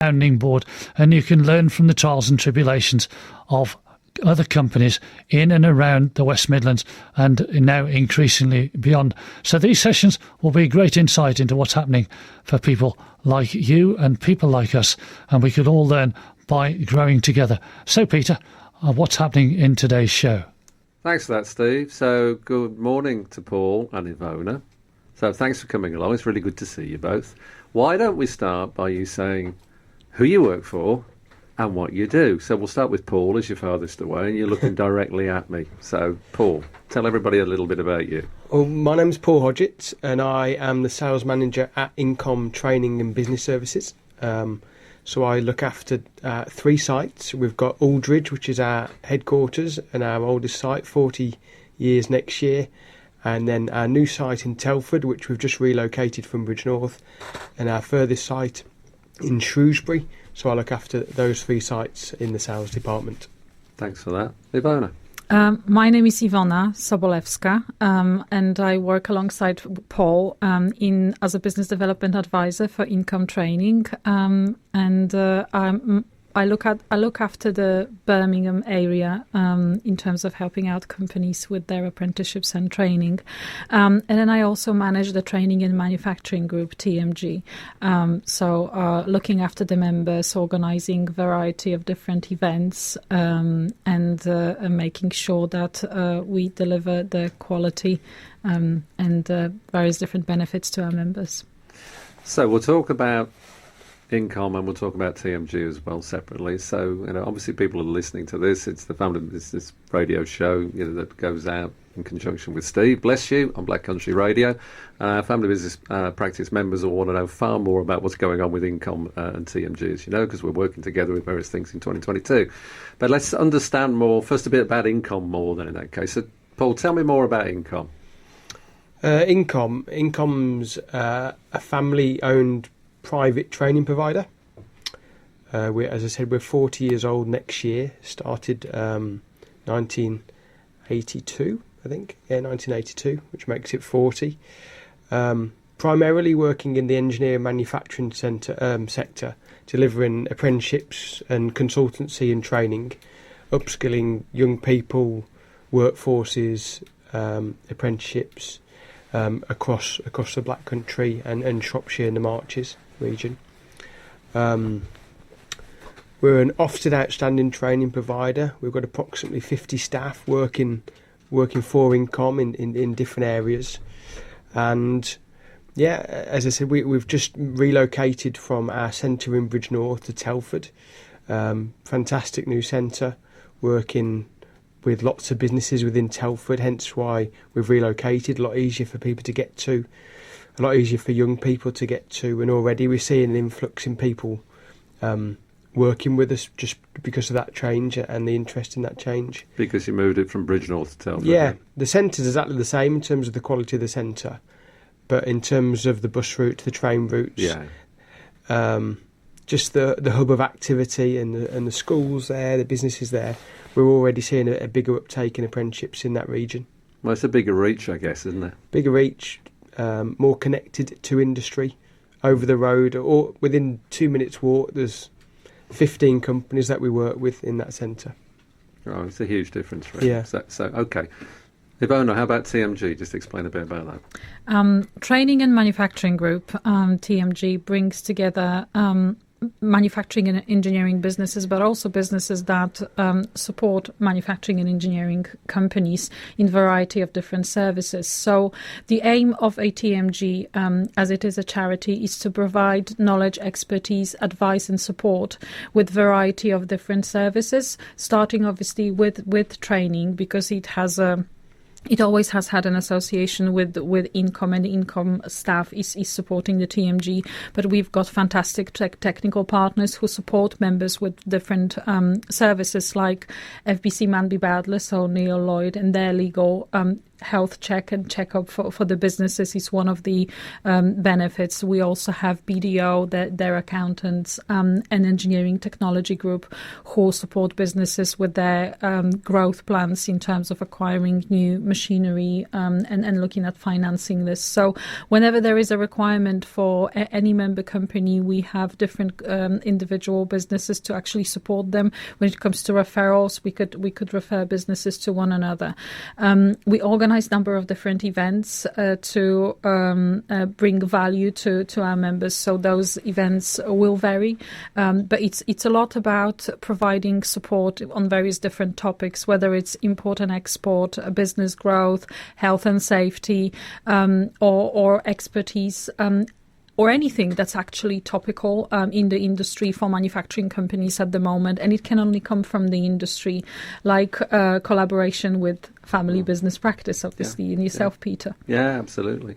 sounding board, and you can learn from the trials and tribulations of other companies in and around the West Midlands and now increasingly beyond. So these sessions will be great insight into what's happening for people like you and people like us, and we could all learn by growing together. So Peter, what's happening in today's show? Thanks for that, Steve. So good morning to Paul and Iwona. So thanks for coming along. It's really good to see you both. Why don't we start by you saying who you work for and what you do? So we'll start with Paul as you're farthest away and you're looking directly at me. So Paul, tell everybody a little bit about you. Well, my name's Paul Hodgetts and I am the sales manager at Income Training and Business Services. So I look after 3 sites. We've got Aldridge, which is our headquarters and our oldest site, 40 years next year. And then our new site in Telford, which we've just relocated from Bridgnorth, and our furthest site in Shrewsbury. So I look after those 3 sites in the sales department. Thanks for that. Iwona. My name is Iwona Sobolewska, and I work alongside Paul as a business development advisor for Income Training, I look after the Birmingham area in terms of helping out companies with their apprenticeships and training, and then I also manage the training and manufacturing group TMG. So looking after the members, organising variety of different events, and making sure that we deliver the quality and various different benefits to our members. So we'll talk about Income and we'll talk about TMG as well separately. So, obviously people are listening to this. It's the Family Business Radio show, that goes out in conjunction with Steve, bless you, on Black Country Radio. Family Business Practice members will want to know far more about what's going on with Income and TMG, as you know, because we're working together with various things in 2022. But let's understand more, first a bit about Income more than in that case. So, Paul, tell me more about Income. Income's a family-owned private training provider. As I said, we're 40 years old next year. Started 1982, I think. Yeah, 1982, which makes it 40. Primarily working in the engineering manufacturing sector, delivering apprenticeships and consultancy and training, upskilling young people, workforces, apprenticeships across the Black Country and Shropshire and the Marches region. We're an Ofsted outstanding training provider. We've got approximately 50 staff working for Income in different areas. And yeah, as I said, we've just relocated from our centre in Bridgnorth to Telford. Fantastic new centre, working with lots of businesses within Telford, hence why we've relocated. A lot easier for people to get to, a lot easier for young people to get to, and already we're seeing an influx in people working with us just because of that change and the interest in that change. Because you moved it from Bridgnorth to Telford? Yeah, the centre's exactly the same in terms of the quality of the centre, but in terms of the bus routes, the train routes, just the hub of activity and the schools there, the businesses there, we're already seeing a bigger uptake in apprenticeships in that region. Well, it's a bigger reach, I guess, isn't it? Bigger reach, more connected to industry, over the road, or within 2 minutes walk, there's 15 companies that we work with in that centre. Oh, it's a huge difference, really. Yeah. So okay. Iwona, how about TMG? Just explain a bit about that. Training and Manufacturing Group, TMG, brings together manufacturing and engineering businesses, but also businesses that support manufacturing and engineering companies in variety of different services. So the aim of a TMG, as it is a charity, is to provide knowledge, expertise, advice and support with variety of different services, starting obviously with training, because it always has had an association with Income, and the Income staff is supporting the TMG. But we've got fantastic technical partners who support members with different services like FBC Manby Badler, so Neil Lloyd and their legal health check and checkup for the businesses is one of the benefits. We also have BDO, their accountants, and engineering technology group who support businesses with their growth plans in terms of acquiring new machinery and looking at financing this. So whenever there is a requirement for any member company, we have different individual businesses to actually support them. When it comes to referrals, we could refer businesses to one another. We organize a number of different events to bring value to our members. So those events will vary, but it's a lot about providing support on various different topics, whether it's import and export, business growth, health and safety, or expertise. Or anything that's actually topical in the industry for manufacturing companies at the moment. And it can only come from the industry, like collaboration with family business practice, obviously, and yourself, Peter. Yeah, absolutely.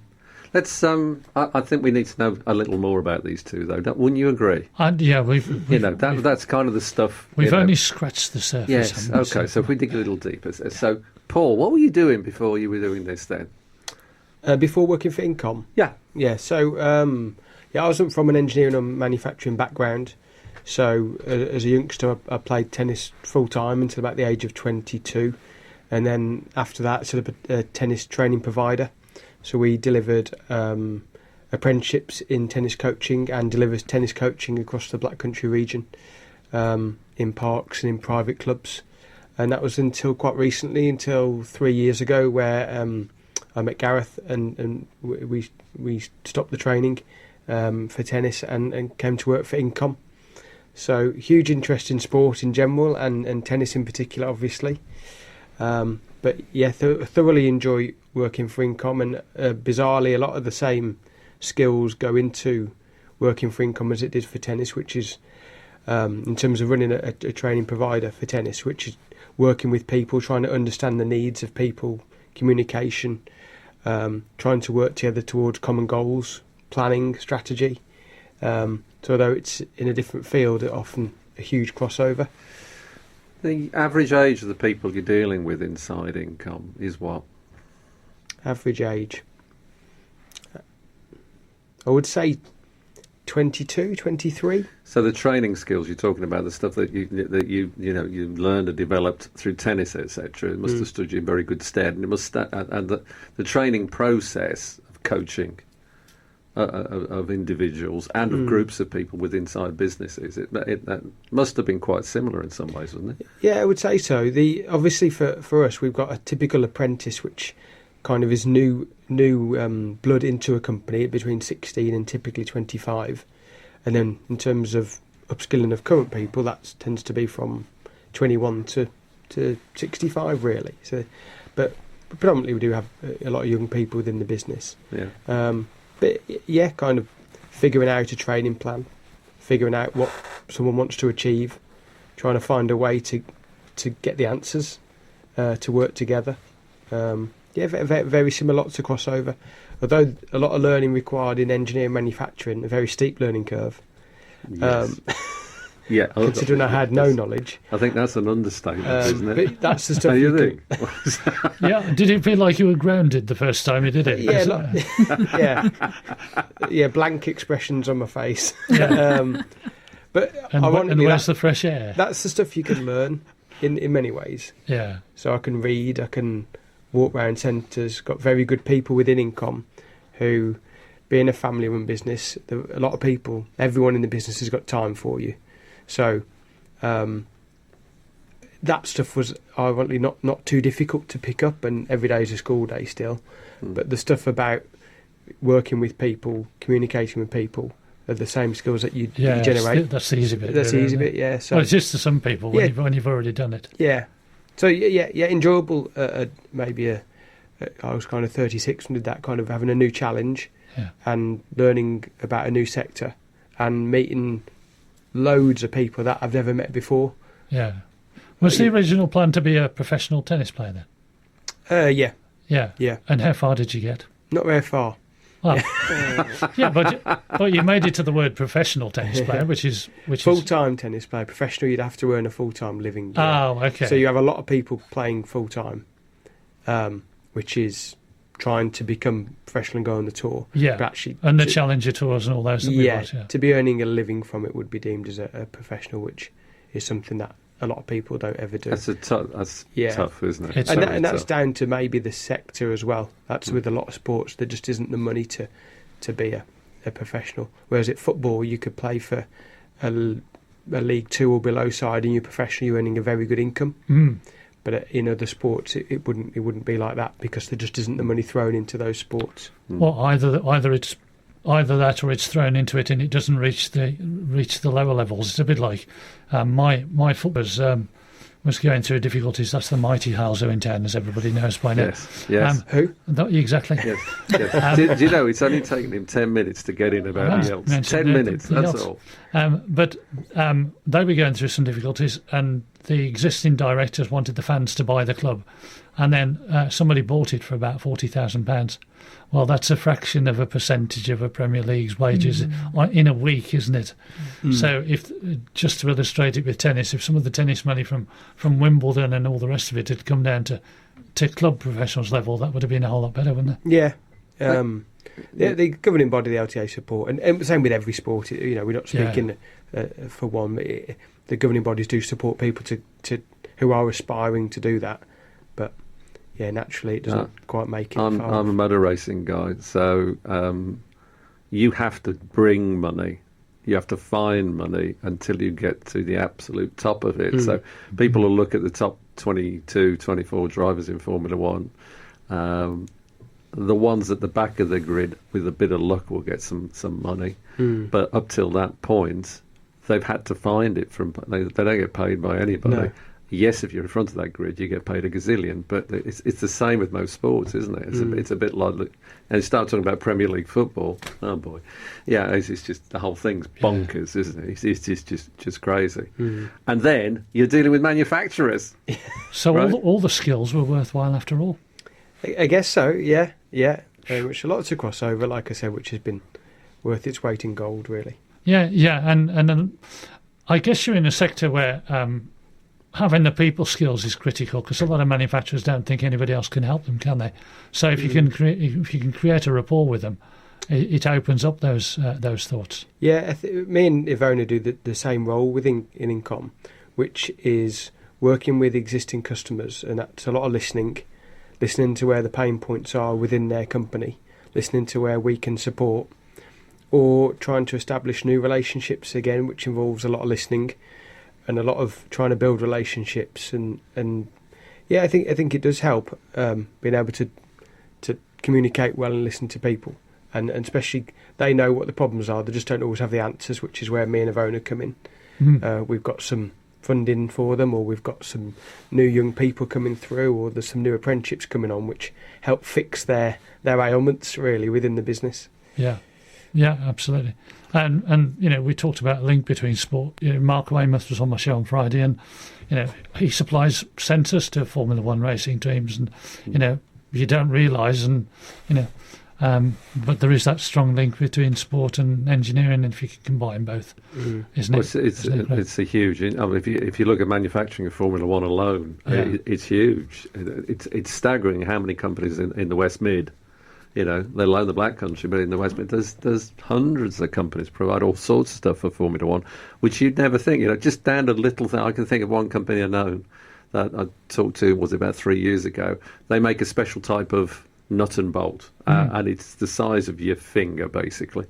Let's. I think we need to know a little more about these two, though. Wouldn't you agree? Yeah, that's kind of the stuff. We've only scratched the surface. Yes. Okay. So if we dig a little deeper. So, Paul, what were you doing before you were doing this then? Before working for Incom? Yeah. So, I wasn't from an engineering or manufacturing background. So, as a youngster, I played tennis full time until about the age of 22. And then after that, sort of a tennis training provider. So, we delivered apprenticeships in tennis coaching and delivers tennis coaching across the Black Country region in parks and in private clubs. And that was until quite recently, until 3 years ago, where I met Gareth and we stopped the training for tennis and came to work for Incom. So huge interest in sport in general and tennis in particular, obviously. But yeah, thoroughly enjoy working for Incom, and bizarrely, a lot of the same skills go into working for Incom as it did for tennis, which is in terms of running a training provider for tennis, which is working with people, trying to understand the needs of people, communication, trying to work together towards common goals, planning, strategy. So although it's in a different field, it often a huge crossover. The average age of the people you're dealing with inside Incom is what? Average age, I would say 22, 23. So the training skills you're talking about, the stuff that you learned and developed through tennis, etc., it must have stood you in very good stead, and it must and the training process of coaching of individuals and of groups of people with inside businesses, that must have been quite similar in some ways, wasn't it? Yeah, I would say so. Obviously for us, we've got a typical apprentice, which kind of is new blood into a company between 16 and typically 25. And then in terms of upskilling of current people, that tends to be from 21 to 65, really. So, but predominantly we do have a lot of young people within the business. Yeah. But yeah, kind of figuring out a training plan, figuring out what someone wants to achieve, trying to find a way to get the answers, to work together. Yeah, very, very similar, lots of crossover. Although a lot of learning required in engineering manufacturing, a very steep learning curve. Yes. Yeah, considering I had no knowledge. I think that's an understatement, isn't it? But that's the stuff you think. Yeah, did it feel like you were grounded the first time you did it? Yeah, yeah, blank expressions on my face. Yeah. But and where's the fresh air? That's the stuff you can learn in many ways. Yeah. So I can read, I can walk around centres, got very good people within Incom who, being a family-run business, a lot of people, everyone in the business has got time for you. So that stuff was ironically not too difficult to pick up, and every day is a school day still. But the stuff about working with people, communicating with people, are the same skills that you generate. That's the easy bit. That's the easy bit, yeah. So, well, it's just to some people when you've already done it. Yeah. So yeah, enjoyable. Maybe I was kind of 36 and did that, kind of having a new challenge and learning about a new sector and meeting loads of people that I've never met before. Yeah. Was the original plan to be a professional tennis player then? Yeah. Yeah. And how far did you get? Not very far. Well, yeah, but you made it to the word professional tennis player, which is full-time tennis player. Professional, you'd have to earn a full-time living. Oh, okay. So you have a lot of people playing full-time, which is trying to become professional and go on the tour. Yeah, but actually, and the Challenger Tours and all those. To be earning a living from it would be deemed as a professional, which is something that a lot of people don't ever do. That's tough, isn't it? And that's down to maybe the sector as well. That's with a lot of sports, there just isn't the money to be a professional. Whereas at football, you could play for a League Two or below side, and you're professional, you're earning a very good income. But in other sports, it wouldn't be like that, because there just isn't the money thrown into those sports. Well, either it's that, or it's thrown into it and it doesn't reach the lower levels. It's a bit like my football was going through difficulties. That's the mighty Halzo in town, as everybody knows by now. Yes. Who? Exactly. Yes. Do you know, it's only taken him 10 minutes to get in about the else. 10 minutes, that's all. But they were going through some difficulties, and the existing directors wanted the fans to buy the club, and then somebody bought it for about £40,000. Well, that's a fraction of a percentage of a Premier League's wages in a week, isn't it? So, if just to illustrate it with tennis, if some of the tennis money from Wimbledon and all the rest of it had come down to club professionals level, that would have been a whole lot better, wouldn't it? Yeah. The governing body, the LTA support, and same with every sport. We're not speaking for one. The governing bodies do support people to who are aspiring to do that, but yeah, naturally it doesn't quite make it. I'm a motor racing guy, so you have to bring money. You have to find money until you get to the absolute top of it. So people will look at the top 22, 24 drivers in Formula One. The ones at the back of the grid, with a bit of luck, will get some money. But up till that point, they've had to find it they don't get paid by anybody. No. Yes, if you're in front of that grid, you get paid a gazillion, but it's the same with most sports, isn't it? It's a bit like, and you start talking about Premier League football. Oh boy, yeah, it's just the whole thing's bonkers, isn't it? It's just crazy. And then you're dealing with manufacturers. So right? all the skills were worthwhile after all. I guess so. Yeah. Very much a lot to cross over, like I said, which has been worth its weight in gold, really. Yeah, and I guess you're in a sector where having the people skills is critical, because a lot of manufacturers don't think anybody else can help them, can they? So if you can create a rapport with them, it opens up those thoughts. Yeah, me and Iwona do the same role within Incom, which is working with existing customers, and that's a lot of listening to where the pain points are within their company, listening to where we can support, or trying to establish new relationships again, which involves a lot of listening and a lot of trying to build relationships. And yeah, I think it does help being able to communicate well and listen to people, and especially they know what the problems are. They just don't always have the answers, which is where me and Iwona come in. We've got some funding for them, or we've got some new young people coming through, or there's some new apprenticeships coming on, which help fix their ailments really within the business. Yeah, absolutely. And we talked about a link between sport. Mark Weymouth was on my show on Friday, and he supplies sensors to Formula One racing teams, and you don't realise, and but there is that strong link between sport and engineering, and if you can combine both, isn't it? It's a huge. If you look at manufacturing of Formula One alone, it's huge. It's staggering how many companies in the West Mid, let alone the Black Country, but in the West Mid, there's hundreds of companies provide all sorts of stuff for Formula One, which you'd never think. Just down to little thing. I can think of one company I know that I talked to about 3 years ago. They make a special type of nut and bolt, and it's the size of your finger, basically.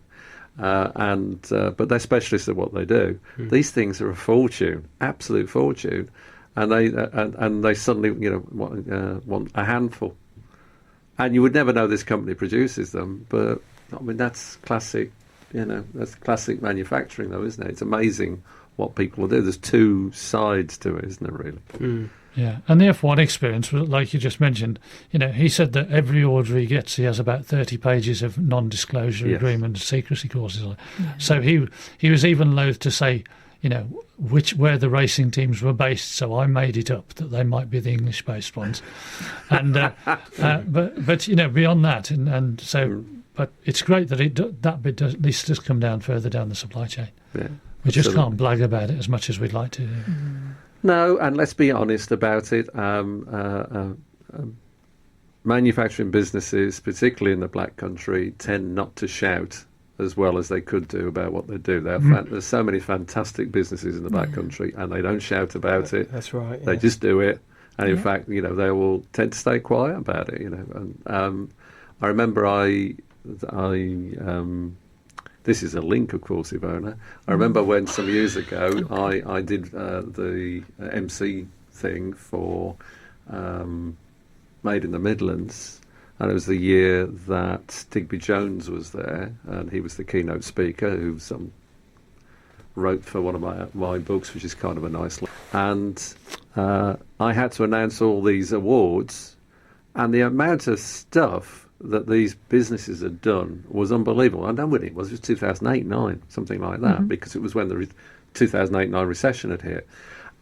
But they're specialists at what they do. These things are a fortune, absolute fortune, and they suddenly want a handful. And you would never know this company produces them, but I mean that's classic. That's classic manufacturing, though, isn't it? It's amazing what people will do. There's two sides to it, isn't there? Really. Yeah, and the F1 experience, like you just mentioned, he said that every order he gets, he has about 30 pages of non-disclosure agreement, secrecy clauses. So he was even loath to say, where the racing teams were based. So I made it up that they might be the English-based ones, and but beyond that, and so, but it's great that that bit at least does come down further down the supply chain. Yeah, we just can't blag about it as much as we'd like to. No, and let's be honest about it. manufacturing businesses, particularly in the Black Country, tend not to shout as well as they could do about what they do. There's so many fantastic businesses in the Black Country, and they don't shout about it. That's right. They just do it, and in fact, they will tend to stay quiet about it. And I remember this is a link, of course, Iwona. I remember when some years ago I did the MC thing for Made in the Midlands, and it was the year that Digby Jones was there, and he was the keynote speaker who wrote for one of my books, which is kind of a nice look. And I had to announce all these awards, and the amount of stuff that these businesses had done was unbelievable. I don't know when it was 2008-9, something like that, because it was when the 2008-9 recession had hit.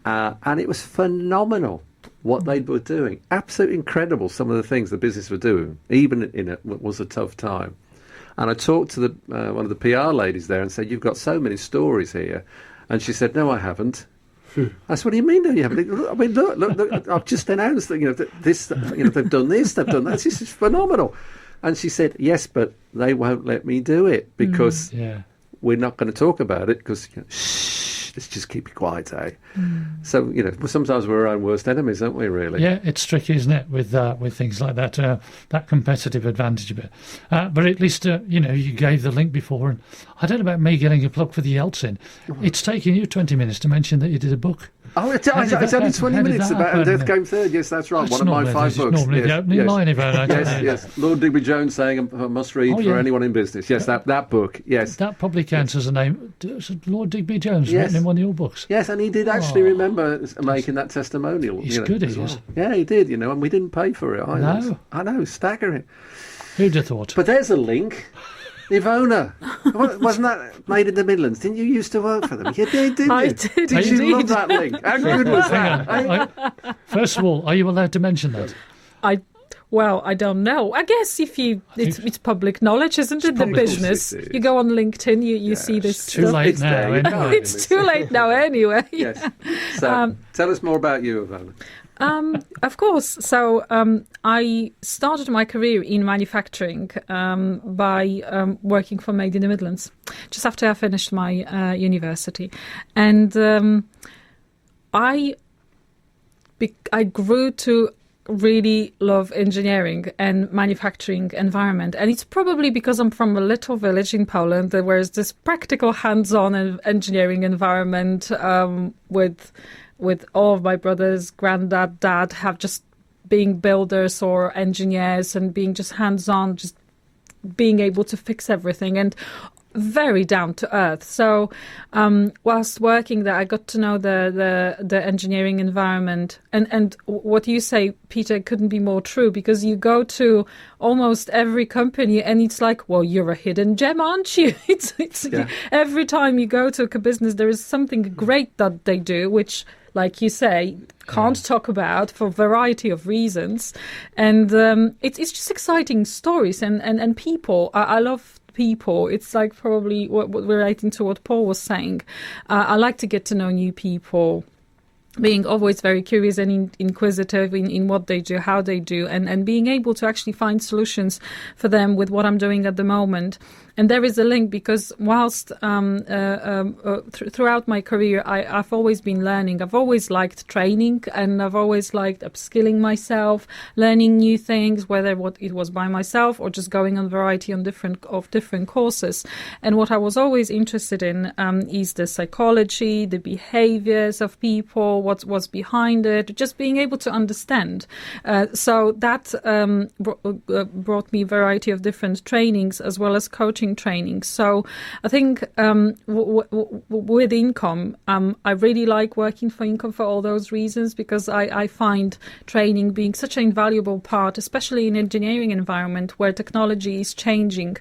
And it was phenomenal what they were doing. Absolutely incredible, some of the things the business were doing, even in what was a tough time. And I talked to one of the PR ladies there and said, "You've got so many stories here." And she said, "No, I haven't." I said, "What do you mean, no, you haven't?" I mean, look, I've just announced that, they've done this, they've done that. This is phenomenal. And she said, "Yes, but they won't let me do it because we're not going to talk about it because, shh, let's just keep it quiet, eh?" So, sometimes we're our own worst enemies, aren't we, really? Yeah, it's tricky, isn't it, with things like that, that competitive advantage a bit. But at least, you gave the link before, and I don't know about me getting a plug for the Yeltsin. It's taken you 20 minutes to mention that you did a book. Oh, it's only 20 minutes about Death Came Third. Yes, that's right. One of my 5 books. Normally the opening line about it. Yes. Lord Digby Jones saying a must read for anyone in business. Yes, that book. Yes, that probably counts as a name. Lord Digby Jones written in one of your books. Yes, and he did actually remember making that testimonial. He's good, he is. Yeah, he did. And we didn't pay for it either. No, I know, staggering. Who'd have thought? But there's a link. Iwona, wasn't that Made in the Midlands? Didn't you used to work for them? You did, didn't you? I did. Did you love that link? How good was that? First of all, are you allowed to mention that? I don't know. I guess it's public knowledge, isn't it? The business. You go on LinkedIn, you see this. It's too late now. Anyway. It's too late now anyway. Yes. So tell us more about you, Iwona. Of course. So I started my career in manufacturing by working for Made in the Midlands just after I finished my university, and I grew to really love engineering and manufacturing environment, and it's probably because I'm from a little village in Poland where there's this practical hands-on engineering environment with all of my brothers, granddad, dad have just being builders or engineers and being just hands-on, just being able to fix everything and very down to earth. So whilst working there, I got to know the engineering environment. And what you say, Peter, couldn't be more true, because you go to almost every company and it's like, well, you're a hidden gem, aren't you? It's every time you go to a business, there is something great that they do, which, like you say, can't talk about for a variety of reasons. And it's just exciting stories and people. I love people. It's like probably what relating to what Paul was saying. I like to get to know new people, being always very curious and inquisitive in what they do, how they do, and being able to actually find solutions for them with what I'm doing at the moment. And there is a link, because whilst throughout my career, I've always been learning. I've always liked training, and I've always liked upskilling myself, learning new things, whether it was by myself or just going on variety of different courses. And what I was always interested in is the psychology, the behaviors of people, what's behind it, just being able to understand. So that brought me a variety of different trainings as well as coaching training. So I think with Income, I really like working for Income for all those reasons, because I find training being such an invaluable part, especially in engineering environment where technology is changing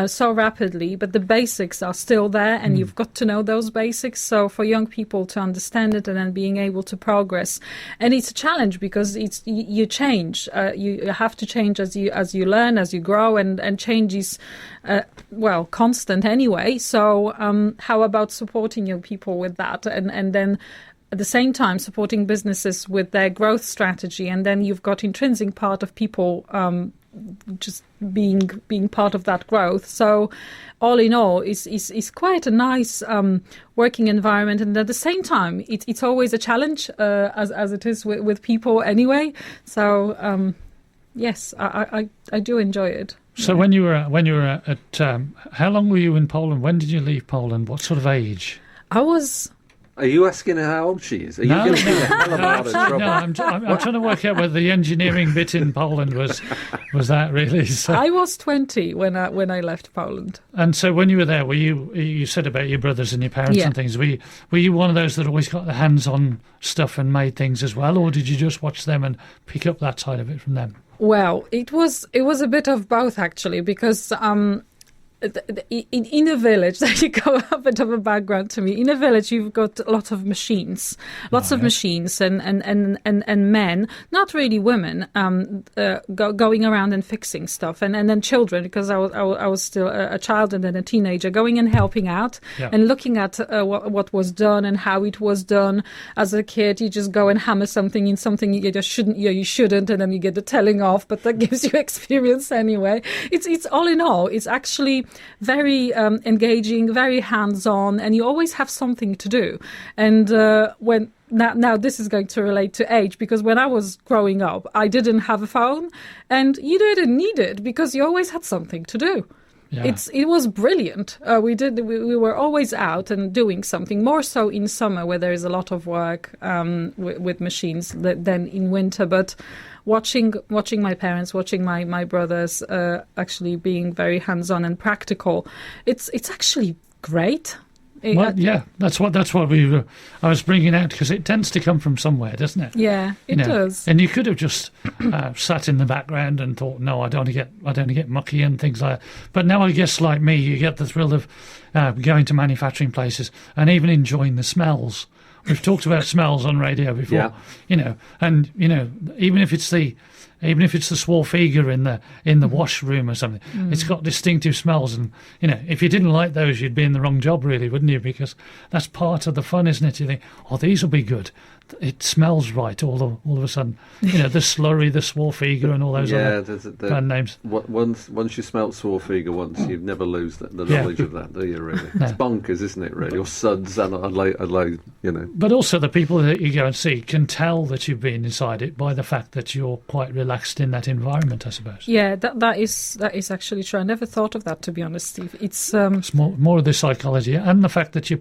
so rapidly, but the basics are still there, and you've got to know those basics. So for young people to understand it and then being able to progress, and it's a challenge because you change. You have to change as you learn, as you grow, and change is constant anyway. So how about supporting young people with that, and then at the same time supporting businesses with their growth strategy, and then you've got intrinsic part of people just being part of that growth. So all in all, is quite a nice working environment, and at the same time, it's always a challenge, as it is with people anyway. So yes, I do enjoy it. So when you were at how long were you in Poland? When did you leave Poland? What sort of age? Are you asking her how old she is? Are you No, going to be a hell of a lot of trouble? No, I'm trying to work out whether the engineering bit in Poland was that really. So. I was 20 when I left Poland. And so when you were there, you said about your brothers and your parents and things. Were you one of those that always got their hands on stuff and made things as well, or did you just watch them and pick up that side of it from them? Well, it was a bit of both actually, because in a village, there you go, a bit of a background to me. In a village, you've got lots of machines, machines, and men, not really women, going around and fixing stuff, and then children, because I was still a child and then a teenager, going and helping out and looking at what was done and how it was done. As a kid, you just go and hammer something in something you just shouldn't, you shouldn't, and then you get the telling off, but that gives you experience anyway. It's all in all, it's actually very engaging, very hands-on, and you always have something to do. And when now this is going to relate to age, because when I was growing up, I didn't have a phone, and you didn't need it because you always had something to do. Yeah. It was brilliant. We were always out and doing something, more so in summer where there is a lot of work with machines than in winter. But watching my parents, watching my brothers actually being very hands-on and practical, it's actually great. Well, yeah, that's what I was bringing out, because it tends to come from somewhere, doesn't it? Yeah, it does. And you could have just sat in the background and thought, no, I don't want to get mucky and things like that. But now, I guess, like me, you get the thrill of going to manufacturing places and even enjoying the smells. We've talked about smells on radio before, and even if it's the Swarfiga in the washroom or something, it's got distinctive smells, and if you didn't like those, you'd be in the wrong job, really, wouldn't you? Because that's part of the fun, isn't it? You think, oh, these will be good. It smells right all of a sudden. The slurry, the Swarfiga, and all those other brand names. Once you smelt Swarfiga once, you never lose the knowledge of that, do you? Really, it's bonkers, isn't it? Really, or suds, and But also, the people that you go and see can tell that you've been inside it by the fact that you're quite relaxed in that environment, I suppose. Yeah, that is actually true. I never thought of that, to be honest, Steve. It's more of the psychology, and the fact that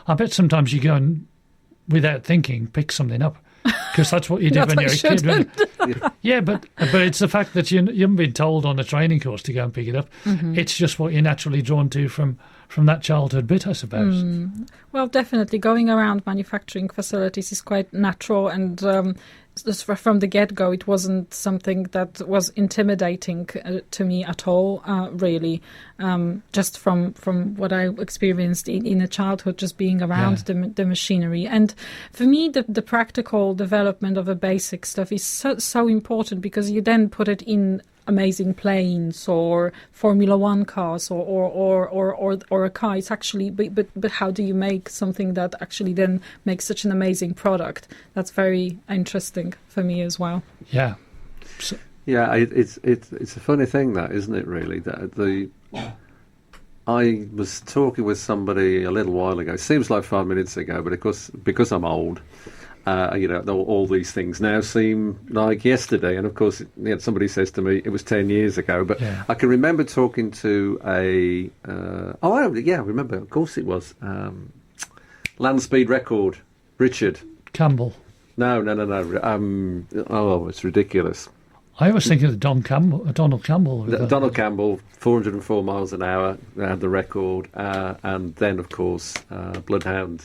I bet sometimes you go and, without thinking, pick something up, because that's what you did when you were a kid. Yeah, but it's the fact that you haven't been told on a training course to go and pick it up. Mm-hmm. It's just what you're naturally drawn to from that childhood bit, I suppose. Well, definitely going around manufacturing facilities is quite natural, and just from the get-go, it wasn't something that was intimidating to me at all, really. Just from what I experienced in a childhood, just being around the machinery. And for me, the practical development of the basic stuff is so important, because you then put it in amazing planes or Formula One cars or a car. It's actually, but how do you make something that actually then makes such an amazing product? That's very interesting for me as well. Yeah. It's a funny thing, that, isn't it? Really, I was talking with somebody a little while ago. It seems like 5 minutes ago, but of course, because I'm old. All these things now seem like yesterday, and of course, somebody says to me it was 10 years ago. But I can remember talking to I remember. Of course, it was land speed record, Richard Campbell. No. It's ridiculous. I was thinking of Donald Campbell. Donald Campbell, 404 miles an hour, had the record, and then, of course, Bloodhound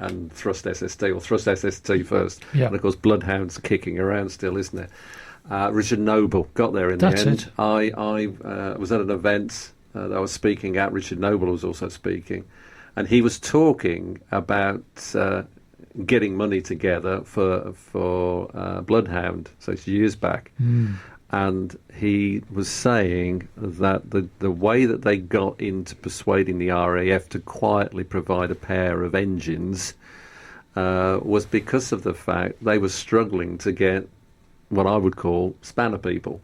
and Thrust SST, or Thrust SST first, and, of course, Bloodhound's kicking around still, isn't it? Richard Noble got there in the end. That's it. I was at an event that I was speaking at. Richard Noble was also speaking, and he was talking about getting money together for Bloodhound, so it's years back, and he was saying that the way that they got into persuading the RAF to quietly provide a pair of engines was because of the fact they were struggling to get what I would call spanner people.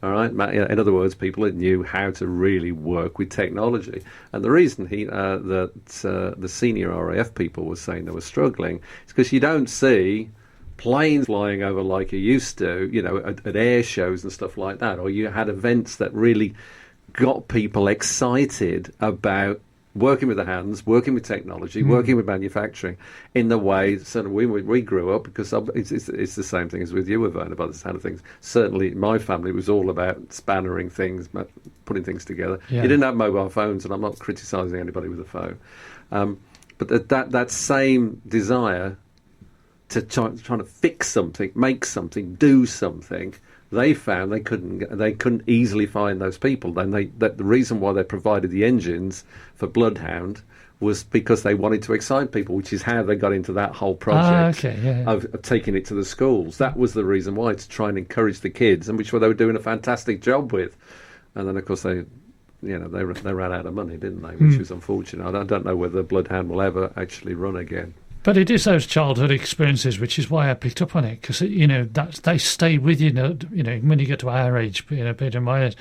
All right. In other words, people that knew how to really work with technology. And the reason the senior RAF people were saying they were struggling is because you don't see planes flying over like you used to, at air shows and stuff like that, or you had events that really got people excited about working with the hands, working with technology, working with manufacturing in the way certainly we grew up, because it's the same thing as with you, Iwona, by the sound of things. Certainly my family was all about spannering things, putting things together. Yeah. You didn't have mobile phones, and I'm not criticising anybody with a phone. But that same desire to trying to fix something, make something, do something, they found they couldn't easily find those people. Then the reason why they provided the engines for Bloodhound was because they wanted to excite people, which is how they got into that whole project of taking it to the schools. That was the reason why, to try and encourage the kids, and which they were doing a fantastic job with. And then of course they ran out of money, didn't they? Which was unfortunate. I don't know whether Bloodhound will ever actually run again. But it is those childhood experiences, which is why I picked up on it, because they stay with you. When you get to our age, Peter and my age.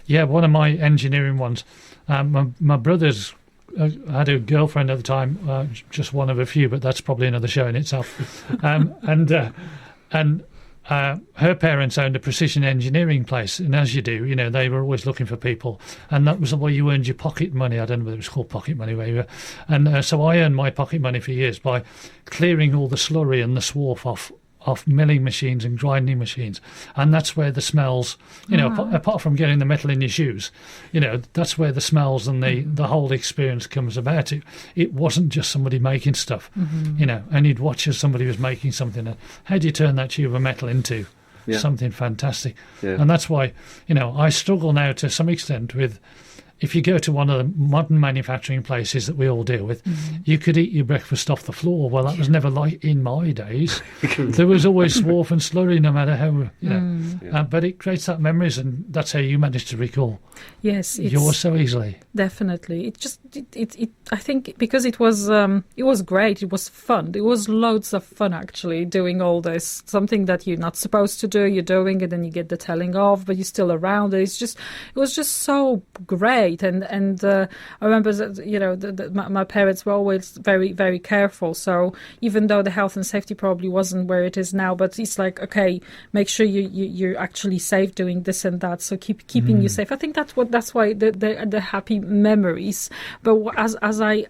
Yeah, one of my engineering ones. My brother's had a girlfriend at the time, just one of a few, but that's probably another show in itself. And her parents owned a precision engineering place, and as you do, they were always looking for people, and that was the way you earned your pocket money. I don't know whether it was called pocket money, and so I earned my pocket money for years by clearing all the slurry and the swarf off milling machines and grinding machines, and that's where the smells, apart from getting the metal in your shoes, that's where the smells and the whole experience comes about. It wasn't just somebody making stuff, and you'd watch as somebody was making something, and how do you turn that tube of metal into something fantastic? And that's why I struggle now to some extent with, if you go to one of the modern manufacturing places that we all deal with, you could eat your breakfast off the floor. Well, that was never like in my days. There was always swarf and slurry, no matter how, but it creates that memories, and that's how you managed to recall. Yes, yours so easily. Definitely. It I think because it was great. It was fun. It was loads of fun, actually, doing all this. Something that you're not supposed to do, you're doing it, and you get the telling off, but you're still around it. It was just so great. And I remember that my parents were always very, very careful. So even though the health and safety probably wasn't where it is now, but it's like, okay, make sure you're actually safe doing this and that. So keeping you safe. I think that's why the happy memories. But as I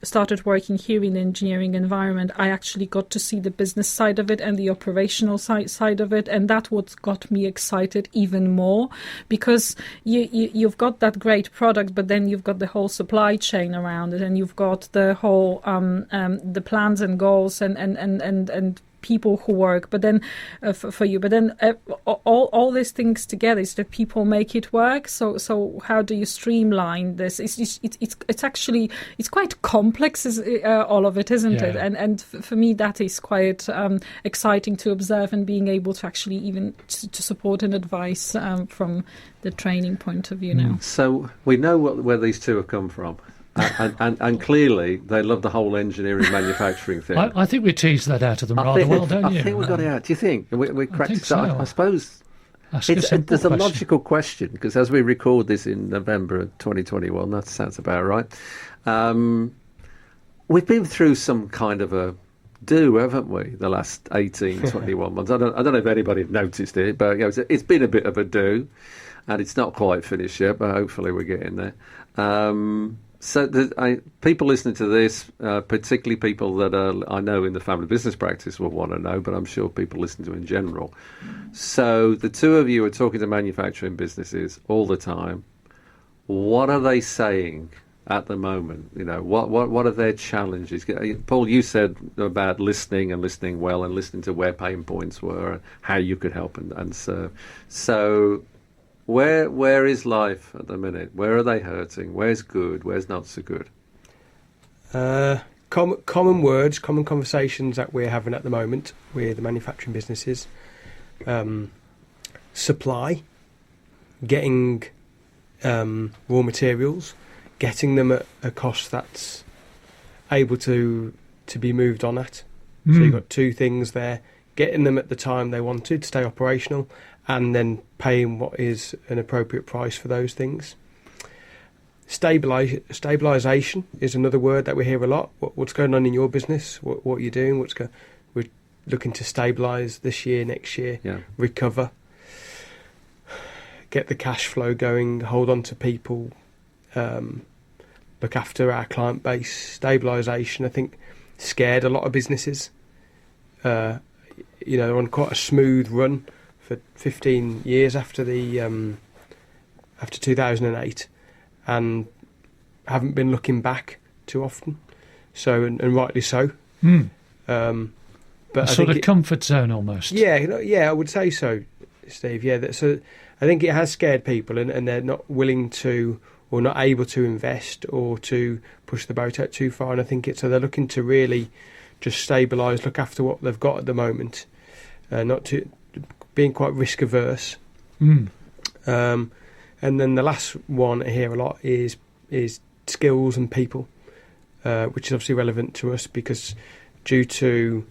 started working here in the engineering environment, I actually got to see the business side of it and the operational side of it, and that's what got me excited even more, because you've got that great product, but then you've got the whole supply chain around it, and you've got the whole the plans and goals and people who work, but then for you, but then all these things together is that people make it work. So how do you streamline this? It's actually quite complex, all of it, isn't it? And for me, that is quite exciting to observe, and being able to actually even to support and advise from the training point of view now. So we know where these two have come from. And clearly, they love the whole engineering manufacturing thing. I think we teased that out of them rather well, don't you? I think we got it out. Do you think? We cracked it so. I suppose there's a logical question, because as we record this in November of 2021, that sounds about right. We've been through some kind of a do, haven't we, the last 18, 21 months? I don't know if anybody noticed it, but it's been a bit of a do, and it's not quite finished yet, but hopefully we're getting there. So people listening to this, particularly people that I know in the family business practice, will want to know, but I'm sure people listen to it in general. So the two of you are talking to manufacturing businesses all the time. What are they saying at the moment? What are their challenges? Paul, you said about listening and listening well and listening to where pain points were and how you could help and serve. So Where is life at the minute? Where are they hurting? Where's good? Where's not so good? Common words, common conversations that we're having at the moment with the manufacturing businesses. Supply, getting raw materials, getting them at a cost that's able to to be moved on at. So you've got two things there: getting them at the time they wanted, stay operational, and then paying what is an appropriate price for those things. Stabilisation is another word that we hear a lot. What's going on in your business? What are you doing? We're looking to stabilise this year, next year, recover, get the cash flow going, hold on to people, look after our client base. Stabilisation, I think, scared a lot of businesses. They're on quite a smooth run for 15 years after 2008, and haven't been looking back too often. So, and rightly so. But a sort of comfort zone almost. Yeah, I would say so, Steve. Yeah, so I think it has scared people, and they're not willing to or not able to invest or to push the boat out too far. And I think so they're looking to really just stabilise, look after what they've got at the moment, not to being quite risk averse. And then the last one I hear a lot is skills and people, which is obviously relevant to us because due to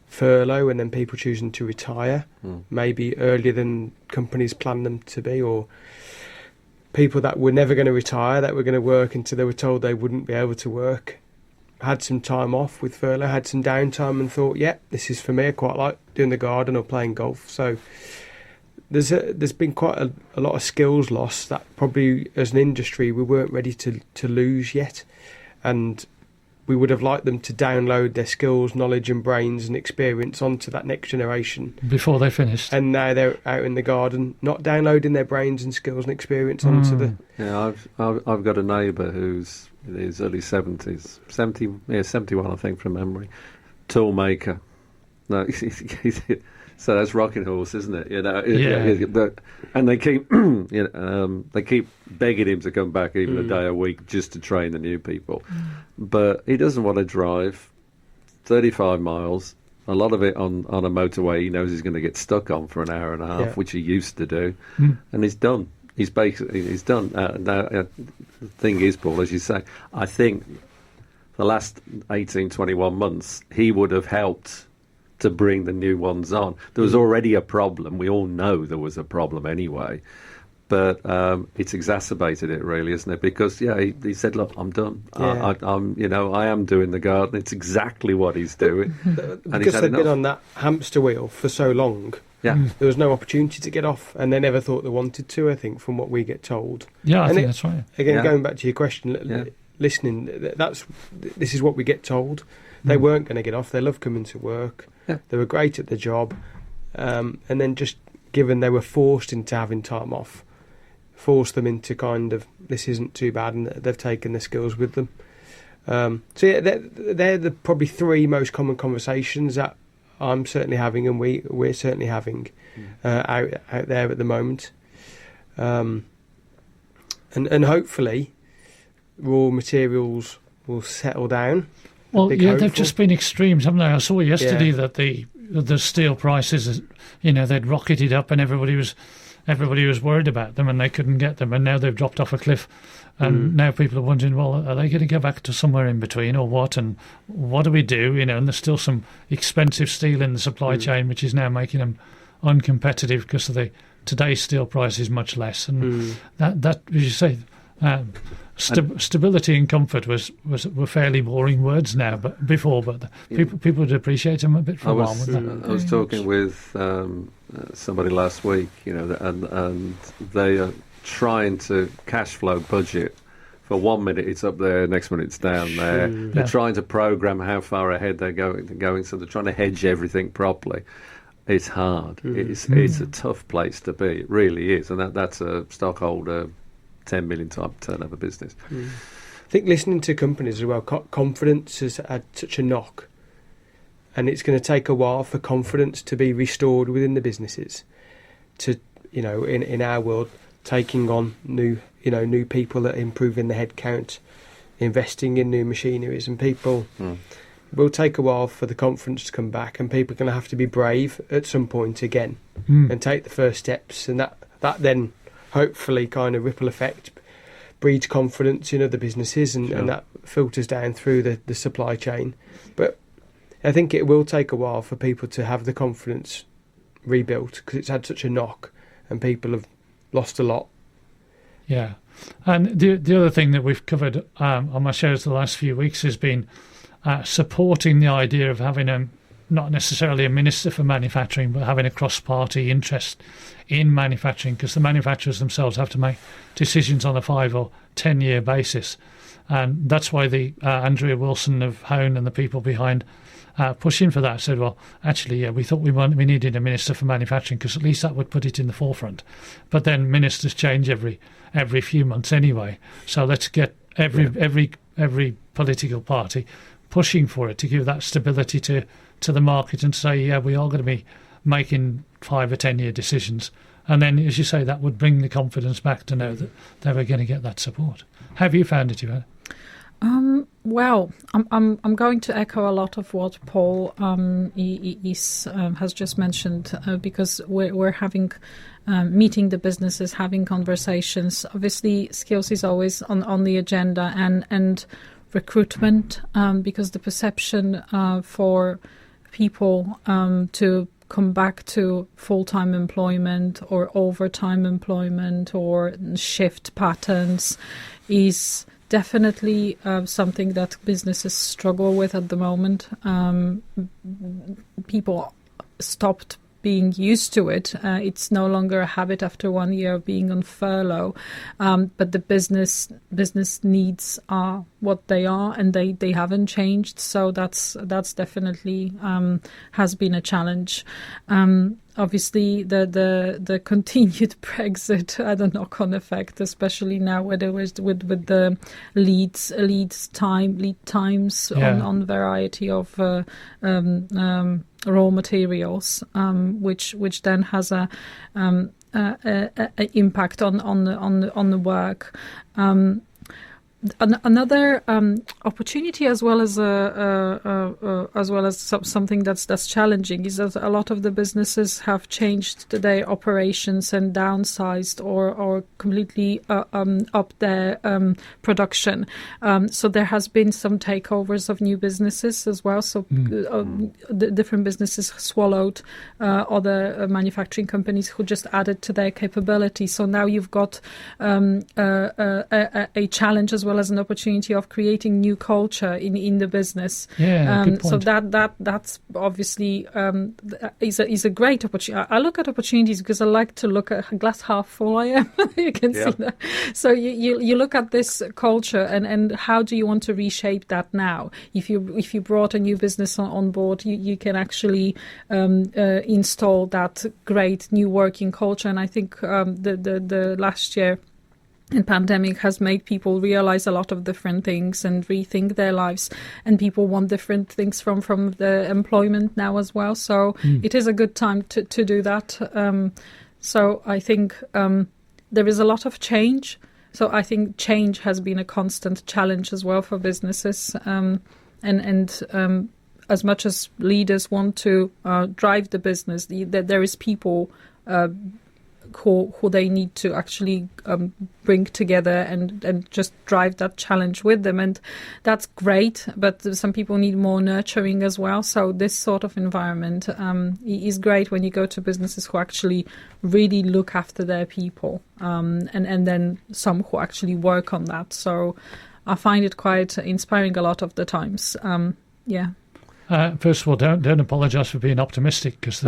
furlough and then people choosing to retire maybe earlier than companies planned them to be, or people that were never going to retire, that were going to work until they were told they wouldn't be able to work, had some time off with furlough, had some downtime and thought, this is for me. I quite like doing the garden or playing golf. So there's been quite a lot of skills lost that probably as an industry we weren't ready to lose yet, and we would have liked them to download their skills, knowledge and brains and experience onto that next generation before they finished, and now they're out in the garden not downloading their brains and skills and experience onto the I've got a neighbour who's in his early 70s, 71 I think from memory, tool maker. No, so that's rocking horse, isn't it? And they keep, they keep begging him to come back even a day a week just to train the new people. But he doesn't want to drive 35 miles, a lot of it on a motorway he knows he's going to get stuck on for an hour and a half, which he used to do, and he's done. He's done. Now, the thing is, Paul, as you say, I think the last 18, 21 months he would have helped to bring the new ones on. There was already a problem. We all know there was a problem anyway. But it's exacerbated it, really, isn't it? Because he said, "Look, I'm done. I am doing the garden." It's exactly what he's doing. Because they've been on that hamster wheel for so long. There was no opportunity to get off, and they never thought they wanted to. I think, from what we get told. Yeah, I think that's right. Again, going back to your question, listening. This is what we get told. They weren't going to get off. They loved coming to work. They were great at the job, and then just given they were forced into having time off, forced them into kind of this isn't too bad, and they've taken their skills with them. They're the probably three most common conversations that I'm certainly having, and we're certainly having out there at the moment. And hopefully raw materials will settle down. Well, they've just been extremes, haven't they? I saw yesterday that the steel prices, they'd rocketed up, and everybody was worried about them, and they couldn't get them, and now they've dropped off a cliff, and now people are wondering, well, are they going to go back to somewhere in between, or what? And what do we do? And there's still some expensive steel in the supply chain, which is now making them uncompetitive because of today's steel price is much less, and that as you say. Stability and comfort were fairly boring words now, but before, people would appreciate them a bit for a while. Wouldn't they? I was talking with somebody last week, and they are trying to cash flow budget. For 1 minute it's up there, next minute it's down there. They're trying to program how far ahead they're going, so they're trying to hedge everything properly. It's hard. It's a tough place to be. It really is, and that's a stockholder 10 million type turnover business. I think listening to companies as well, confidence has had such a knock, and it's going to take a while for confidence to be restored within the businesses. To in our world, taking on new people that are improving the headcount, investing in new machineries, and people will take a while for the confidence to come back, and people are going to have to be brave at some point again and take the first steps, and that then hopefully kind of ripple effect breeds confidence in other businesses, and that filters down through the supply chain. But I think it will take a while for people to have the confidence rebuilt, because it's had such a knock and people have lost a lot. Yeah. And the other thing that we've covered on my shows the last few weeks has been supporting the idea of having not necessarily a minister for manufacturing, but having a cross-party interest in manufacturing, because the manufacturers themselves have to make decisions on a 5 or 10 year basis. And that's why the Andrea Wilson of Hone and the people behind pushing for that said, well, actually, yeah, we thought we needed a minister for manufacturing, because at least that would put it in the forefront. But then ministers change every few months anyway. So let's get every political party pushing for it to give that stability to the market and say, yeah, we are going to be making 5 or 10 year decisions. And then, as you say, that would bring the confidence back to know that they were going to get that support. How have you found it, Iwona? Well, I'm going to echo a lot of what Paul has just mentioned, because we're having meeting the businesses, having conversations. Obviously, skills is always on the agenda, and recruitment, because the perception for people to come back to full-time employment or overtime employment or shift patterns is definitely something that businesses struggle with at the moment. People stopped being used to it. It's no longer a habit after 1 year of being on furlough, but the business needs are what they are, and they haven't changed. So that's definitely has been a challenge. Obviously, the continued Brexit had a knock-on effect, especially now with the lead times on variety of raw materials, which then has a impact on the work. Another opportunity, as well as something that's challenging, is that a lot of the businesses have changed their operations and downsized or completely up their production. So there has been some takeovers of new businesses as well. So the different businesses swallowed other manufacturing companies who just added to their capability. So now you've got a challenge as well as an opportunity of creating new culture in the business. Yeah, good so point. that's obviously is a great opportunity. I look at opportunities because I like to look at glass half full. I am. You can see that. So you look at this culture and how do you want to reshape that now? If you brought a new business on board, you can actually install that great new working culture. And I think the last year and pandemic has made people realize a lot of different things and rethink their lives, and people want different things from the employment now as well. So it is a good time to do that. So I think there is a lot of change. So I think change has been a constant challenge as well for businesses. And as much as leaders want to drive the business, there is people who they need to actually bring together and just drive that challenge with them. And that's great, but some people need more nurturing as well. So this sort of environment is great when you go to businesses who actually really look after their people, and then some who actually work on that. So I find it quite inspiring a lot of the times. First of all, don't apologise for being optimistic, because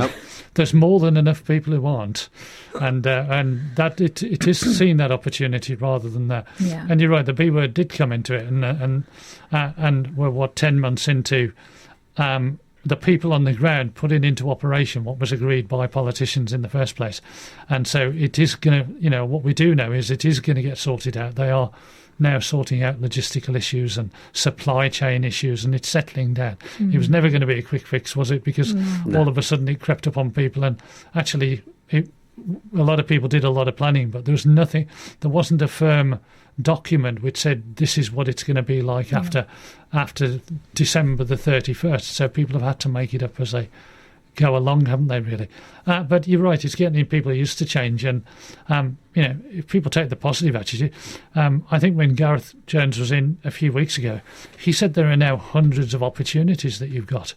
there's more than enough people who aren't, and that it is seeing that opportunity rather than that. Yeah. And you're right, the B word did come into it, and we're 10 months into the people on the ground putting into operation what was agreed by politicians in the first place, and so it is going to, what we do know is it is going to get sorted out. They are now sorting out logistical issues and supply chain issues, and it's settling down. It was never going to be a quick fix, was it? Because all of a sudden it crept up on people, and actually a lot of people did a lot of planning, but there wasn't a firm document which said this is what it's going to be like after December the 31st. So people have had to make it up as they go along, haven't they, really? But you're right, it's getting people used to change. And, if people take the positive attitude, I think when Gareth Jones was in a few weeks ago, he said there are now hundreds of opportunities that you've got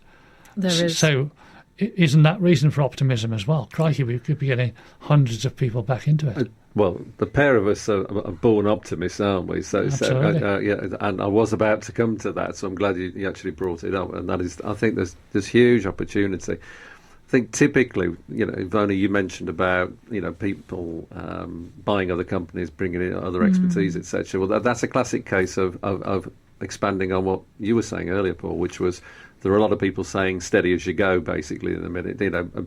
There is. So isn't that reason for optimism as well? Crikey, we could be getting hundreds of people back into it. Well, the pair of us are born optimists, aren't we? So yeah, and I was about to come to that, so I'm glad you actually brought it up. And that is, I think there's huge opportunity. I think typically, Iwona, you mentioned about people buying other companies, bringing in other expertise, etc. Well, that's a classic case of expanding on what you were saying earlier, Paul, which was there are a lot of people saying steady as you go, basically, in a minute,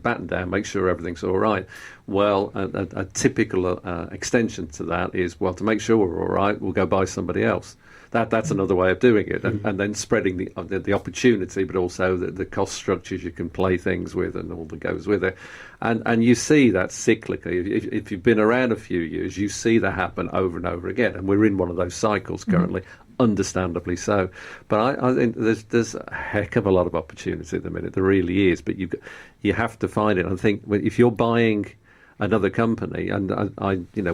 batten down, make sure everything's all right. Well, a typical extension to that is, well, to make sure we're all right, we'll go buy somebody else. That's another way of doing it, and then spreading the opportunity, but also the cost structures you can play things with and all that goes with it. And you see that cyclically. If you've been around a few years, you see that happen over and over again, and we're in one of those cycles currently. Understandably so, but I think there's a heck of a lot of opportunity at the minute. There really is, but you have to find it. I think if you're buying another company, and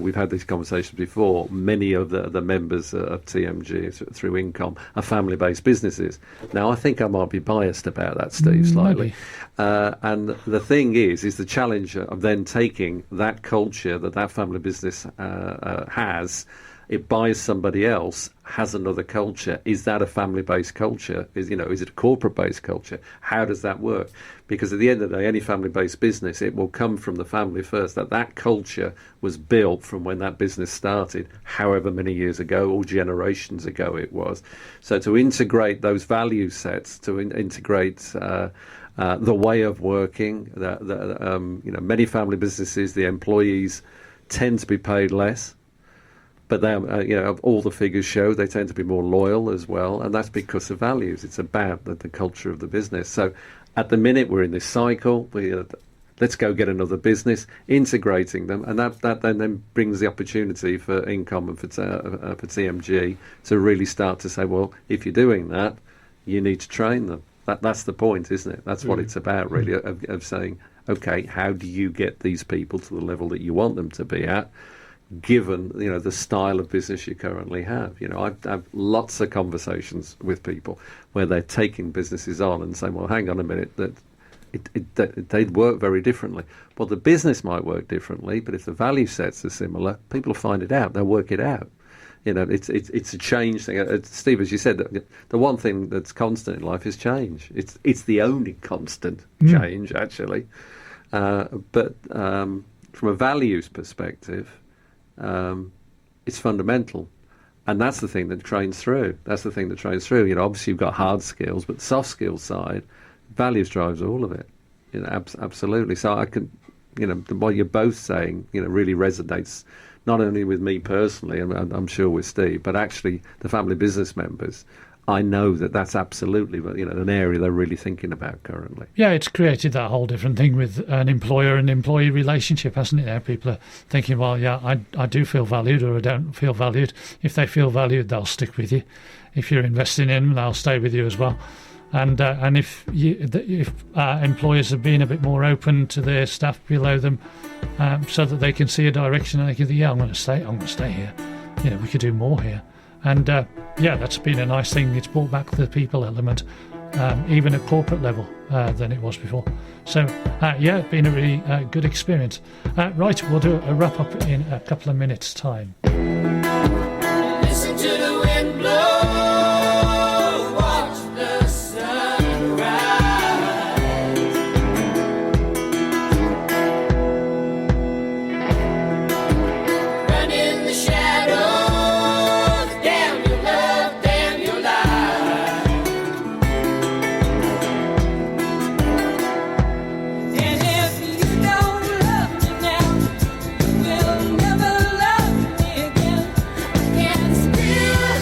we've had these conversations before. Many of the members of TMG through Incom are family-based businesses. Now, I think I might be biased about that, Steve, slightly. And the thing is the challenge of then taking that culture that family business has. It buys somebody else, has another culture. Is that a family-based culture? Is it a corporate-based culture? How does that work? Because at the end of the day, any family-based business, it will come from the family first. That culture was built from when that business started, however many years ago or generations ago it was. So to integrate those value sets, to integrate the way of working, many family businesses, the employees tend to be paid less. But they, all the figures show they tend to be more loyal as well, and that's because of values. It's about the culture of the business. So, at the minute we're in this cycle. Let's go get another business, integrating them, and that then brings the opportunity for Incom and for TMG to really start to say, well, if you're doing that, you need to train them. That's the point, isn't it? That's what it's about, really, of saying, okay, how do you get these people to the level that you want them to be at? Given the style of business you currently have, I've had lots of conversations with people where they're taking businesses on and saying, "Well, hang on a minute, that they'd work very differently." Well, the business might work differently, but if the value sets are similar, people will find it out. They'll work it out. It's a change thing. Steve, as you said, the one thing that's constant in life is change. It's the only constant change, actually. But from a values perspective. It's fundamental, and that's the thing that trains through. Obviously you've got hard skills, but the soft skills side, values drives all of it. Absolutely. So I can, what you're both saying, really resonates not only with me personally, and I'm sure with Steve, but actually the family business members. I know that's absolutely, an area they're really thinking about currently. Yeah, it's created that whole different thing with an employer and employee relationship, hasn't it? Now people are thinking, well, yeah, I do feel valued, or I don't feel valued. If they feel valued, they'll stick with you. If you're investing in them, they'll stay with you as well. And if employers have been a bit more open to their staff below them, so that they can see a direction and they can think, yeah, I'm going to stay here. We could do more here. And that's been a nice thing. It's brought back the people element, even at corporate level, than it was before. So, it's been a really good experience. Right, we'll do a wrap up in a couple of minutes' time. Listen to the wind blow, watch the sun rise. Run in the shadows. Never love me again. I can still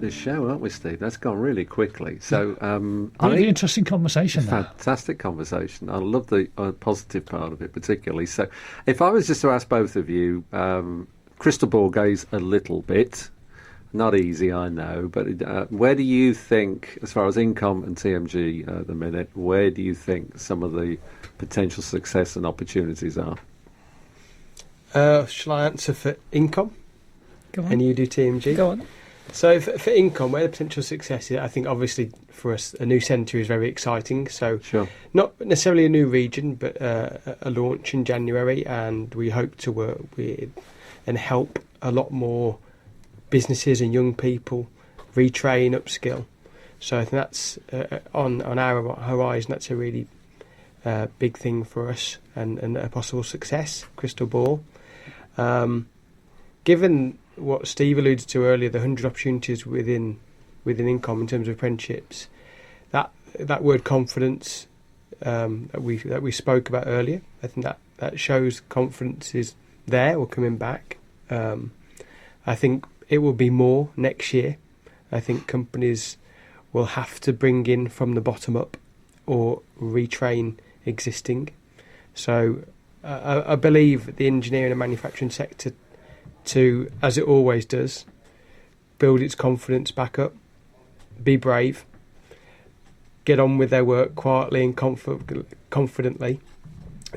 This show, aren't we, Steve? That's gone really quickly. So, really interesting conversation. Fantastic conversation. I love the positive part of it, particularly. So, if I was just to ask both of you, crystal ball gaze a little bit, not easy, I know, but where do you think, as far as income and TMG at the minute, where do you think some of the potential success and opportunities are? Shall I answer for income? Go on. And you do TMG? Go on. So for income, where the potential success is, I think obviously for us a new centre is very exciting. So Sure. not necessarily a new region, but a launch in January, and we hope to work with and help a lot more businesses and young people retrain, upskill. So I think that's on our horizon. That's a really big thing for us and a possible success. Crystal ball. Given what Steve alluded to earlier, the 100 opportunities within income in terms of apprenticeships, that word confidence that we spoke about earlier, I think that shows confidence is there or coming back. I think it will be more next year. I think companies will have to bring in from the bottom up or retrain existing. So I believe the engineering and manufacturing sector to, as it always does, build its confidence back up, be brave, get on with their work quietly and confidently,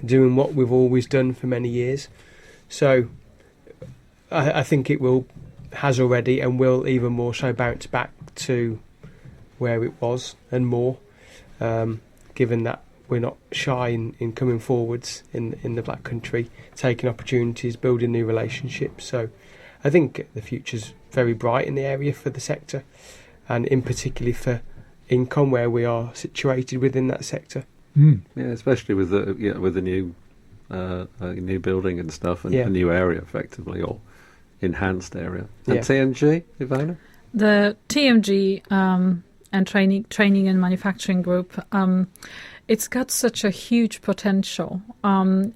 doing what we've always done for many years. So I think it has already and will even more so bounce back to where it was and more, given that we're not shy in coming forwards in the Black Country, taking opportunities, building new relationships. So I think the future's very bright in the area for the sector, and in particularly for income, where we are situated within that sector. Yeah, especially with the new new building and stuff, and a new area effectively, or enhanced area. And TMG, Iwona? The TMG and training and manufacturing group, it's got such a huge potential.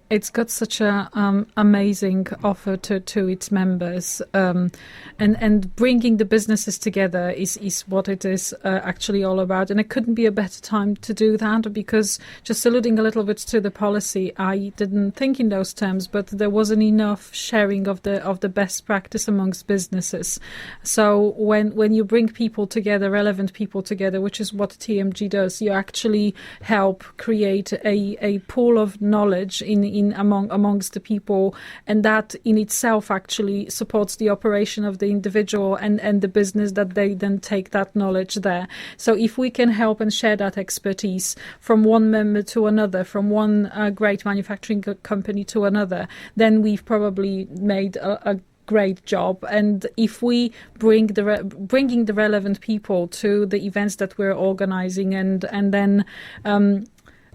It's got such a amazing offer to its members, and bringing the businesses together is what it is actually all about. And it couldn't be a better time to do that, because just alluding a little bit to the policy, I didn't think in those terms, but there wasn't enough sharing of the best practice amongst businesses. So when you bring people together, relevant people together, which is what TMG does, you actually help create a pool of knowledge amongst the people, and that in itself actually supports the operation of the individual and the business, that they then take that knowledge there. So if we can help and share that expertise from one member to another, from one great manufacturing company to another, then we've probably made a great job. And if we bringing the relevant people to the events that we're organizing, and then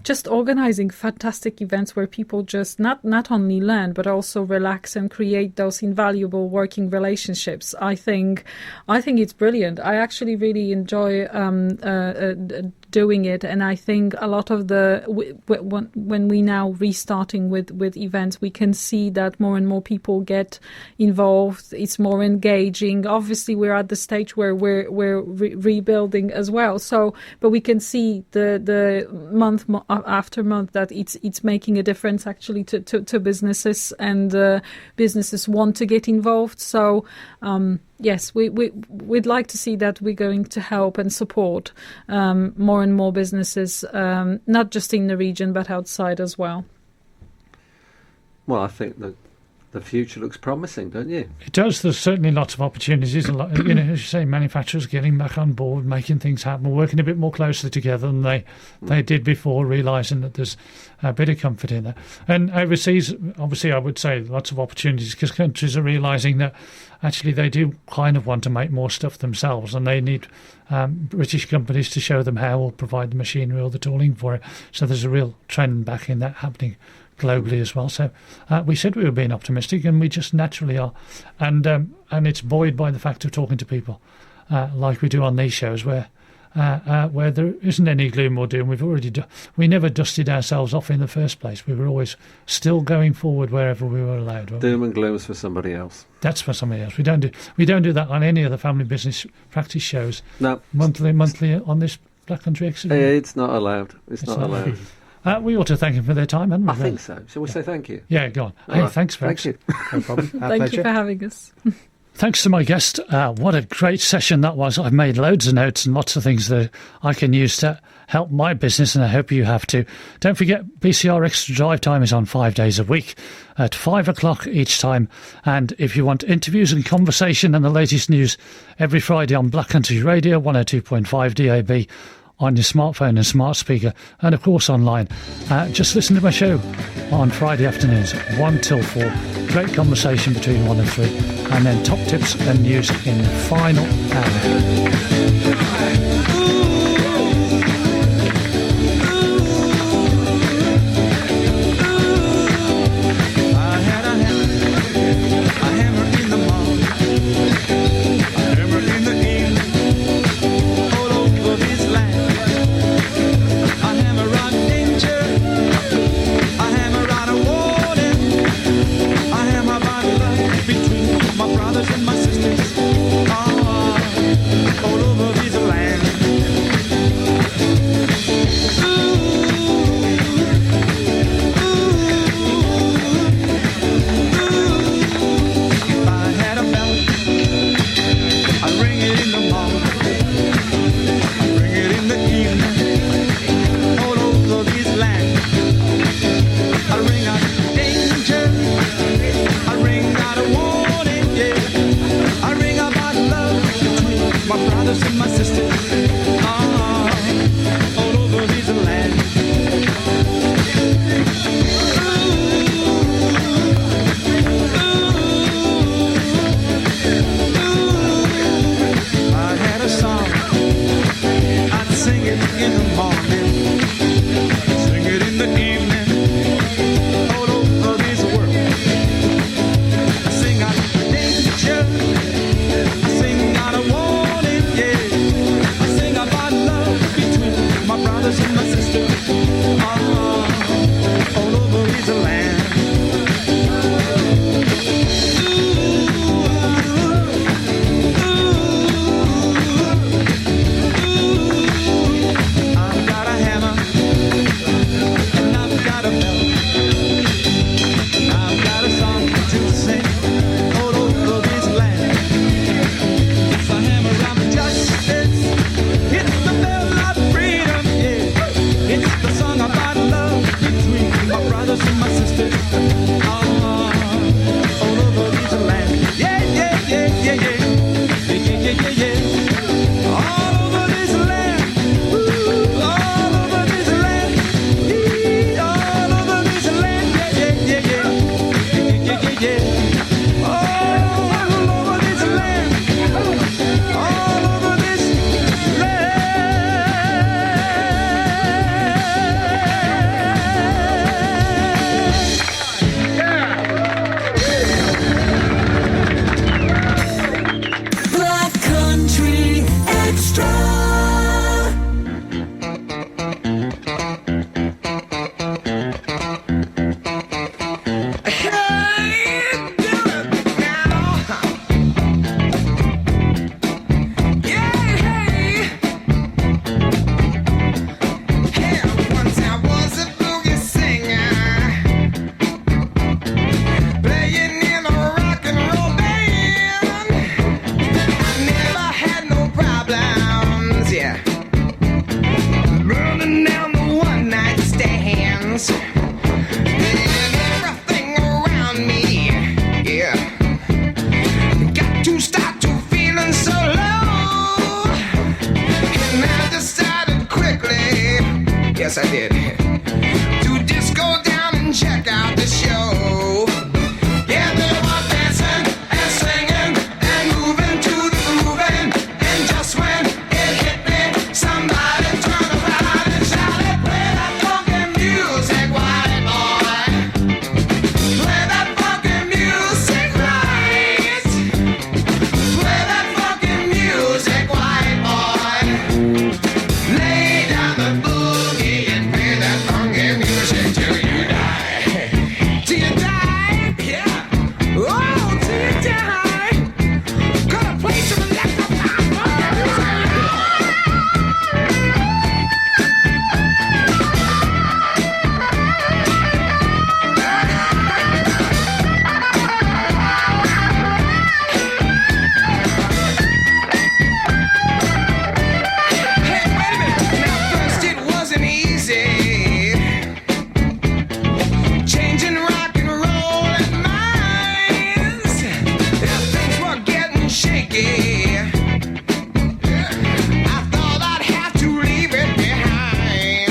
just organizing fantastic events where people just not only learn but also relax and create those invaluable working relationships, I think it's brilliant. I actually really enjoy doing it. And I think a lot of when we now restarting with events, we can see that more and more people get involved. It's more engaging. Obviously, we're at the stage where we're rebuilding as well. So, but we can see the month after month that it's making a difference actually to businesses, and businesses want to get involved. So yes, we'd like to see that we're going to help and support more and more businesses, not just in the region but outside as well. Well, I think that the future looks promising, don't you? It does. There's certainly lots of opportunities. A lot, as you say, manufacturers getting back on board, making things happen, working a bit more closely together than they did before, realising that there's a bit of comfort in that. And overseas, obviously, I would say lots of opportunities because countries are realising that actually they do kind of want to make more stuff themselves, and they need British companies to show them how or provide the machinery or the tooling for it. So there's a real trend back in that happening globally as well. So we said we were being optimistic, and we just naturally are. And it's buoyed by the fact of talking to people like we do on these shows, where there isn't any gloom or doom. We never dusted ourselves off in the first place. We were always still going forward wherever we were allowed. Doom and gloom is for somebody else. That's for somebody else. We don't do that on any of the family business practice shows. No, monthly on this Black Country Exit. it's not allowed. It's not allowed. We ought to thank them for their time, hadn't we? I think so. Shall we say thank you? Yeah, go on. All Hey, right. thanks, folks. Thank you. No problem. Our Thank pleasure. you for having us. Thanks to my guest. What a great session that was. I've made loads of notes and lots of things that I can use to help my business, and I hope you have too. Don't forget, BCR Extra Drive Time is on 5 days a week at 5 o'clock each time. And if you want interviews and conversation and the latest news every Friday on Black Country Radio 102.5 DAB, on your smartphone and smart speaker, and of course online. Just listen to my show on Friday afternoons, 1 till 4. Great conversation between 1 and 3, and then top tips and news in the final hour. I've got a Yes, I did. To just go down and check out the show. Yeah, they were dancing and singing and moving to the grooving. And just when it hit me, somebody turned around and shouted, "Play that funky music, white boy. Play that funky music right. Play that funky music, white boy. Lay down the boogie and play that funky music till you die. Till you die, yeah. Oh, till you die. Gonna play some electric funky music. Hey, wait a minute. Now, first it wasn't easy. Changing rock and roll and minds. Yeah, things were getting shaky. I thought I'd have to leave it behind.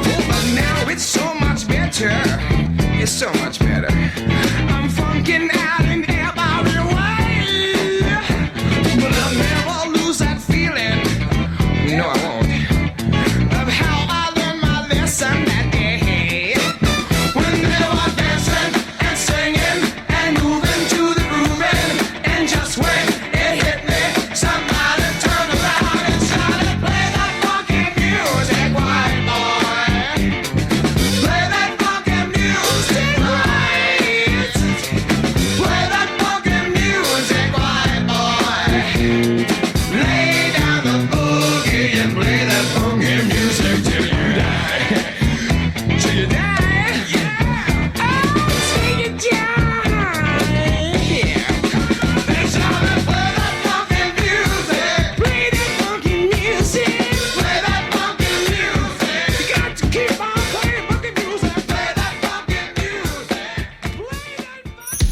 Oh, but now it's so much better. It's so much better. I'm funkin' out in every way. But I'll never lose that feeling. No, I won't. Of how I learned my lesson that day. When they were dancing and singing and moving to the grooving. And just when it hit me, somebody turned around and shouted, "Play that funky music, white boy. Play that funky music right. Play that funky music, white boy. Lay down the boogie and play that funky music till you die. Till you die, yeah. Oh, till you die, yeah. They shouted, "Play that funky music. Play that funky music. Play that funky music. You got to keep on playing funky music. Play that funky music. Play that funky."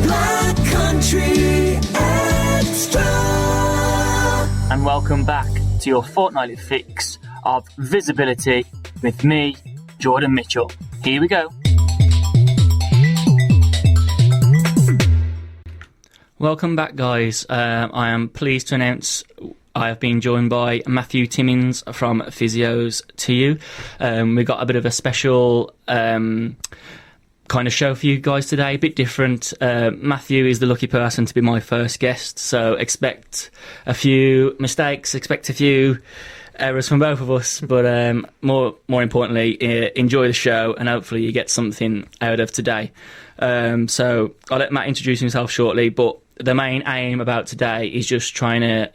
Black Country Extra. And welcome back to your fortnightly fix of visibility with me, Jordan Mitchell. Here we go. Welcome back, guys. I am pleased to announce I have been joined by Matthew Timmins from Physios to You. We've got a bit of a special kind of show for you guys today, a bit different. Matthew is the lucky person to be my first guest, so expect a few mistakes, expect a few errors from both of us, but more importantly, enjoy the show and hopefully you get something out of today. So I'll let Matt introduce himself shortly, but the main aim about today is just trying to